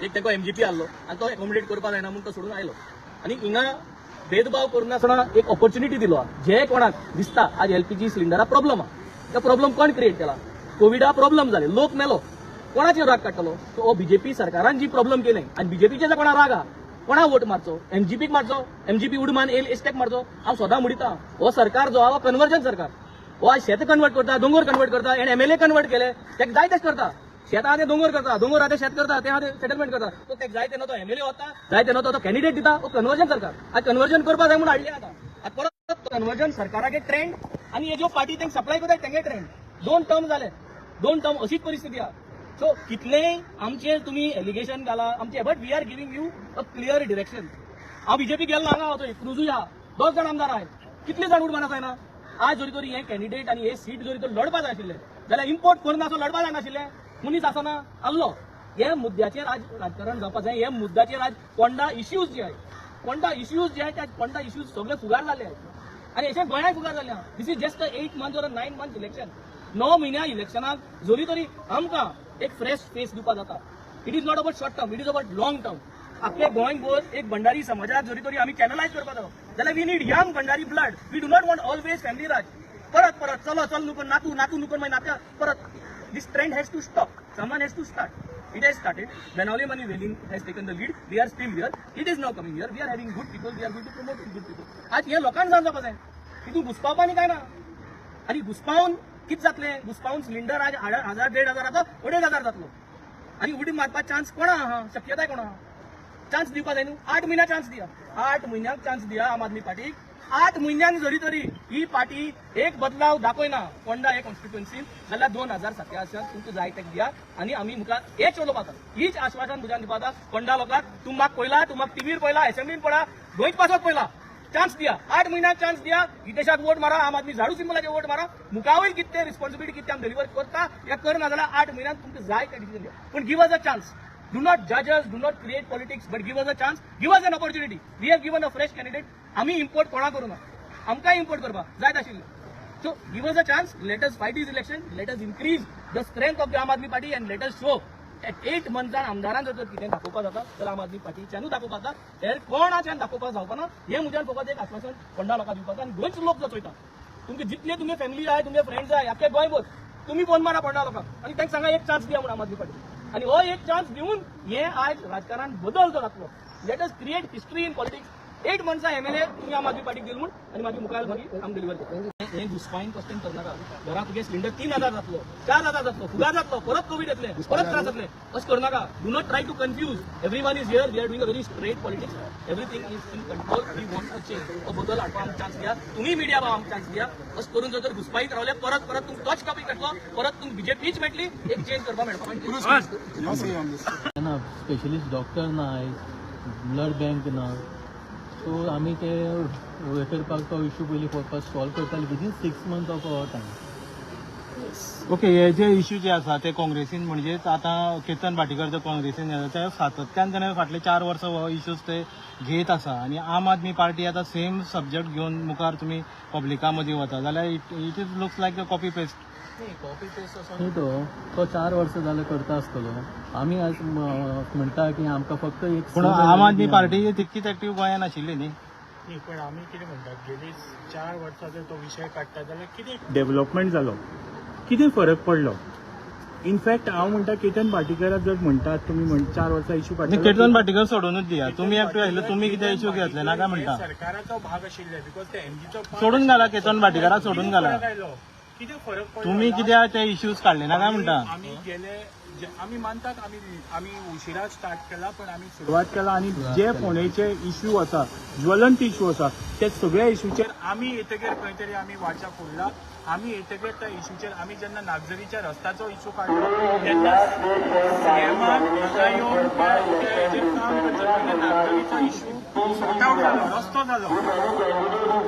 एक तेका एमजीपी आसलो आनी तो एकोमोडेट करपाक जायना म्हणून तो सोडून आयलो आनी हिंगा भेदभाव करूनासतना एक ऑपॉर्च्युनिटी दिलो जे कोणाक दिसता आज एलपीजी सिलिंडरा प्रॉब्लम तो प्रॉब्लम कोण क्रिएट केला कोविडा प्रॉब्लम जाले लोक मेलो कोणाचेर राग काडटलो तो बीजेपी सरकारान जी प्रॉब्लम केले आनी बीजेपीचे जे कोणा राग आहा कोणा वोट मारचो एमजीपीक मारचो एमजीपी उडमान एल एस्टेक मारचो हांव सदां म्हणटा हो सरकार जो आहा कन्वर्जन सरकार हो आज शेत कन्वर्ट करता दोंगर कन्वर्ट करता एन एमएलए कन्वर्ट केले तेका जाय तेच करता शेत आहा ते दोंगर करता दोंगर आहा ते शेत करता ते आहा ते सेटलमेंट करता तो तेका जाय तेन्ना तो एमएलए वता जाय तेन्ना तो कॅन्डिडेट दिता हो कन्वर्जन सरकार आज कन्वर्जन करपा जाय म्हणून हाडले आता परत कन्वर्जन सरकाराचे ट्रेंड आनी हे ज्यो पार्टी तेंक सप्लाय करता तेंगे ट्रेंड 2 टर्म जाले 2 टर्म अशीच परिस्थिती आहा सो कितलेय आमचे तुम्ही एलिगेशन घाला आमचे but we are giving you a clear direction हांव बीजेपी गेलो हांगा हांव क्रुजूय आहा 10 जाण आमदार आहात कितले जाण उडमान आसायना आज जरी तरी हे कॅन्डिडेट आनी हे सीट जरी तर लढपा जाय आशिल्ले जाल्यार इम्पोर्ट करून असो लढपा जायनाशिल्ले मनीस आसना आसलो हे मुद्द्याचेर आज राजकारण जावपा जाय हे मुद्द्याचेर आज कोंडा इश्यूज जे आहेत कोंडा इश्यूज जे आहेत त्या कोंडा इश्यूज सगळे फुगार जाल्ले आहेत आनी हेचे गोंयाक फुगार जाल्ले आहा दिस इज जस्ट 8 मंथ्स और 9 मंथ्स इलेक्शन 9 म्हयन्या इलेक्शनाक जरी तरी आमकां एक फ्रेश फेस दिवपा जाता it is not about short term it is about long term आपल्या गोंयांत भर एक भंडारी समाजाक जरी तरी आमी चॅनलायज करपा जाय जाल्यार we need young Bhandari blood we do not want always family raj परत परत चलो चल नुकन नातू नातू नुकन मागीर नात्या परत this trend has to stop someone has to start it has started बेनावले मनी वेलिंग has taken the lead we are still here it is now coming here we are having good people we are going to promote good people आज हे लोकांक जावन जावपा जाय तितून घुसपावपानी काय ना आनी घुसपावन कित जातले घुसपावन सिलिंडर आज 1000-1500 आता 2,500 जातलो आनी उडी मारपाक चान्स कोणा आहा शक्यताय कोणा आहा चान्स दिवपा जाय न्हू 8 म्हयन्या चान्स दिया 8 म्हयन्याक चान्स दिया आम आदमी पार्टीक 8 म्हयन्यान जरी तरी ही पार्टी एक बदलाव दाखयना कोंडा हे कॉन्स्टिट्युएन्सीन जाल्यार 2087 तुमकां जाय तेका दिया आनी आमी मुखार हेच उलोवपाक हीच आश्वासन म्हज्यान दिवपाक कोंडा लोकांक तुम म्हाका पयला तुम म्हाका टीव्हीर पयला एसेंब्लीन पळा गोंयच पासत पयला चान्स दिया 8 म्हयन्याक चान्स दिया हितेशाक वोट मारा आम आदमी झाडू सिंबलाचे वोट मारा मुखावय कितें रिस्पॉन्सिबिलिटी कितें आमी डिलिव्हर करता या करना जाल्यार 8 म्हयन्यान तुमकां जाय ते डिसिजन दिया पण give us a chance do not judge us do not create politics but give us a chance give us an opportunity we have given a fresh candidate आम्ही इम्पोर्ट कोणा करूना आमकां इम्पोर्ट करपा जाय आशिल्लें so give us a chance let us fight this election let us increase the strength of the आम आदमी party and let us show at 8 months आमदारान जर कितें दाखोवपा जाता तर आम आदमी पार्टीच्यानूच दाखोवपा जाता हेर कोणाच्यान दाखोवपा जावपाना हे म्हज्यान फकत एक आश्वासन कोंडा लोकांक दिवपाक आनी गोंयचे लोक जो चोयता तुमचे जितले तुमगे फॅमिली जाय तुमगे फ्रेंड्स जाय आख्खे गोंयभर तुम्ही फोन मारा कोंडा लोकांक आनी तांकां सांगा एक चान्स दिया म्हणून आम आदमी पार्टी आणि हो एक चान्स दिवन हे आज राजकारण बदल जो जातलो let us create history in politics 8 मंथ्सा एमएलए तुम्ही आम आदमी पार्टीक दिल म्हणून आणि मागीर मुखार मागीर काम डिलिव्हर करता हे घुसपाईन क्वेश्चन करनाका घरात तुगे सिलिंडर 3000 जातलो 4000 जातलो फुगार जातलो परत कोविड येतले परत त्रास जातले अशें करनाका do not try to confuse everyone is here we are doing a very straight politics everything is in control we want a change तो बदल हाडपा आमकां चान्स दिया तुम्ही मिडिया आमकां चान्स दिया अशें करून जर घुसपाईत रावले परत परत तुमकां टच कॉपी करतलो परत तुमकां बीजेपीच मेळटली एक चेंज करपा मेळपा स्पेशलिस्ट डॉक्टर ना ब्लड बँक ना सो आमी ते हे करपाक तो इश्यू पयलीं फक्त सॉल्व करताले within 6 months of our time okay हे जे इश्यू जे आसा ते काँग्रेसीन म्हणजेच आता केतन भाटीकर जो काँग्रेसीन ते सातत्यान ताणें फाटले 4 वर्सां हो इश्यूज ते घेत आसा आनी आम आदमी पार्टी आता सेम सब्जेक्ट घेवन मुखार तुमी पब्लिका मदीं वता जाल्यार it is looks like a copy paste copy paste असो तो 4 वर्सां जाले करता आसतलो आमी आज म्हणटा की आमकां फक्त एक पूण आम आदमी पार्टी तितकीच एक्टीव गोंयान आशिल्ली न्ही पण आमी कितें म्हणटात गेली 4 वर्सां जर तो विशय काडटा जाल्यार कितें डेव्हलपमेंट जालो कितें फरक पडलो इनफॅक्ट हांव म्हणटा केतन भाटीकराक जर म्हणटात तुमी 4 वर्सां इश्यू काडटा केतन भाटीकर सोडूनच दिया तुमी एक्टीव आशिल्ले तुमी कितें इश्यू घेतले नाका म्हणटा सरकाराचो भाग आशिल्ले बिकॉज ते एमजीचो सोडून घाला केतन भाटीकराक सोडून घाला कितें फरक पडलो तुमी कित्याक ते इश्यूज काडले नाका म्हणटा आमी गेले आमी मानतात आमी उशिरा स्टार्ट केला पण आमी सुरवात केला आणि जे फोंडेचे इश्यू आसा ज्वलंत इश्यू आसा ते सगळ्या इश्यूचेर आमी येतगीर खंय तरी आमी वाचा फोडला आमी येतगीर त्या इश्यूचेर आमी जेन्ना नागझरीच्या रस्त्याचो इश्यू काडलो तेन्ना सीएमान हांगा येवन काम करता नागझरीचो इश्यू सॉर्ट आवट जालो रस्तो जालो